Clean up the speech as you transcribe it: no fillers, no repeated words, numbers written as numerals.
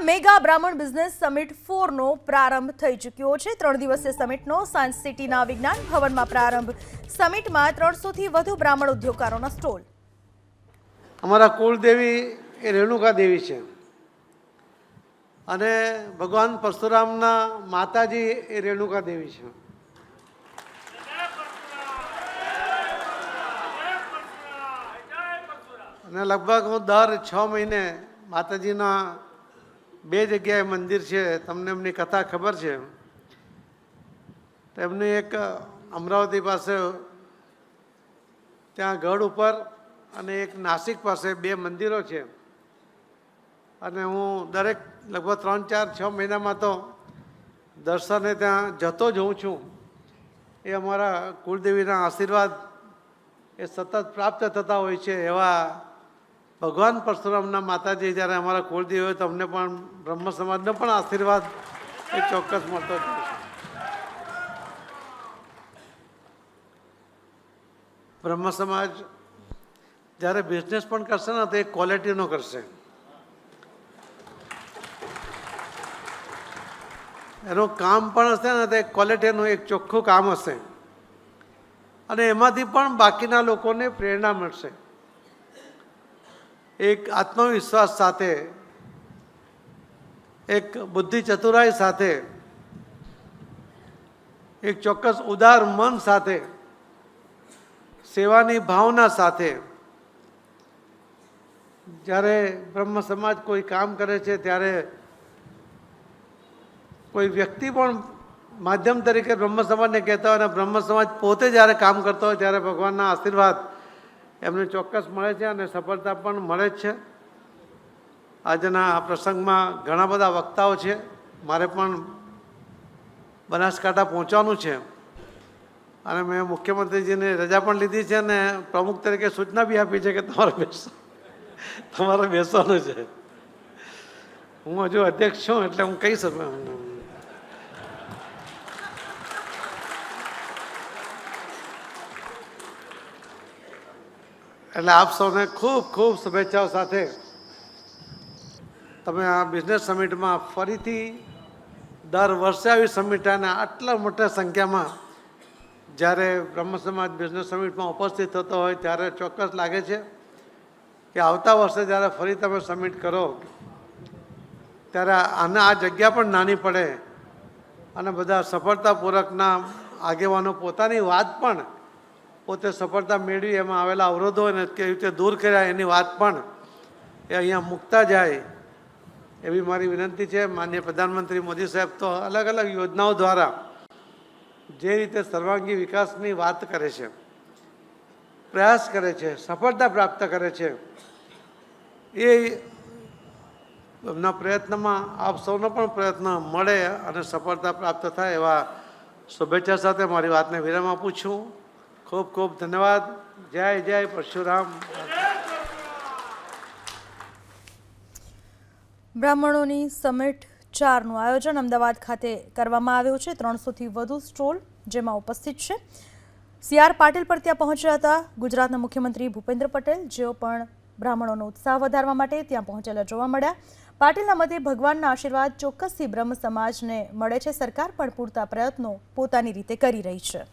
Mega બ્રાહ્મણ business summit 4નો પ્રારંભ થઈ ચૂક્યો છે। 3 દિવસીય સમિટનો સાયન્સ સિટીના વિજ્ઞાન ભવનમાં પ્રારંભ। સમિટમાં 300થી વધુ બ્રાહ્મણ ઉદ્યોગકારોના સ્ટોલ। અમારા કુળદેવી એ રેણુકા દેવી છે અને ભગવાન પરશુરામના માતાજી એ રેણુકા દેવી છે। અને લગભગ હું દર 6 મહિને માતાજીના 2 જગ્યાએ મંદિર છે, તમને એમની કથા ખબર છે। એમની એક અમરાવતી પાસે ત્યાં ગઢ ઉપર અને એક નાસિક પાસે 2 મંદિરો છે અને હું દરેક લગભગ 3, 4, 6 મહિનામાં તો દર્શને ત્યાં જતો જ હોઉં છું। એ અમારા કુળદેવીના આશીર્વાદ એ સતત પ્રાપ્ત થતા હોય છે। એવા ભગવાન પરશુરામના માતાજી જ્યારે અમારા કુળદેવી હોય તો અમને પણ બ્રહ્મ સમાજનો પણ આશીર્વાદ એ ચોક્કસ મળતો જ હોય છે। બ્રહ્મ સમાજ જ્યારે બિઝનેસ પણ કરશે ને તો એ ક્વોલિટીનો કરશે। એનું કામ પણ હશે ને તો એક ક્વોલિટીનું એક ચોખ્ખું કામ હશે અને એમાંથી પણ બાકીના લોકોને પ્રેરણા મળશે। એક આત્મવિશ્વાસ સાથે, એક બુદ્ધિ ચતુરાઈ સાથે, એક ચોક્કસ ઉદાર મન સાથે, સેવાની ભાવના સાથે જ્યારે બ્રહ્મ સમાજ કોઈ કામ કરે છે ત્યારે કોઈ વ્યક્તિ પણ માધ્યમ તરીકે બ્રહ્મ સમાજને કહેતા હોય અને બ્રહ્મ સમાજ પોતે જ્યારે કામ કરતો હોય ત્યારે ભગવાનના આશીર્વાદ એમને ચોક્કસ મળે છે અને સફળતા પણ મળે જ છે। આજના આ પ્રસંગમાં ઘણા બધા વક્તાઓ છે, મારે પણ બનાસકાંઠા પહોંચવાનું છે અને મેં મુખ્યમંત્રીજીને રજા પણ લીધી છે અને પ્રમુખ તરીકે સૂચના બી આપી છે કે તમારે બેસવાનું છે। હું હજુ અધ્યક્ષ છું એટલે હું કહી શકું। એટલે આપ સૌને ખૂબ ખૂબ શુભેચ્છાઓ સાથે તમે આ બિઝનેસ સમિટમાં ફરીથી દર વર્ષે આવી સમિટ અને આટલા મોટા સંખ્યામાં જ્યારે બ્રહ્મ સમાજ બિઝનેસ સમિટમાં ઉપસ્થિત થતો હોય ત્યારે ચોક્કસ લાગે છે કે આવતા વર્ષે જ્યારે ફરી તમે સમિટ કરો ત્યારે આ જગ્યા પણ નાની પડે અને બધા સફળતાપૂર્વકના આગેવાનો પોતાની વાત પણ પોતે સફળતા મેળવી એમાં આવેલા અવરોધો અને કેવી રીતે દૂર કર્યા એની વાત પણ એ અહીંયા મૂકતા જાય એવી મારી વિનંતી છે। માનનીય પ્રધાનમંત્રી મોદી સાહેબ તો અલગ અલગ યોજનાઓ દ્વારા જે રીતે સર્વાંગી વિકાસની વાત કરે છે, પ્રયાસ કરે છે, સફળતા પ્રાપ્ત કરે છે, એ એમના પ્રયત્નમાં આપ સૌનો પણ પ્રયત્ન મળે અને સફળતા પ્રાપ્ત થાય એવા શુભેચ્છા સાથે મારી વાતને વિરામ આપું છું। ખૂબ ખૂબ ધન્યવાદ। જય જય પરશુરામ। બ્રાહ્મણોની સમિટ 4નું આયોજન અમદાવાદ ખાતે કરવામાં આવ્યું છે। 300થી વધુ સ્ટોલ જેમાં ઉપસ્થિત છે। CR પાટીલ પણ ત્યાં પહોંચ્યા હતા। ગુજરાતના મુખ્યમંત્રી ભૂપેન્દ્ર પટેલ જેઓ પણ બ્રાહ્મણોનો ઉત્સાહ વધારવા માટે ત્યાં પહોંચેલા જોવા મળ્યા। પાટીલના મતે ભગવાનના આશીર્વાદ ચોક્કસથી બ્રહ્મ સમાજને મળે છે। સરકાર પણ પૂરતા પ્રયત્નો પોતાની રીતે કરી રહી છે।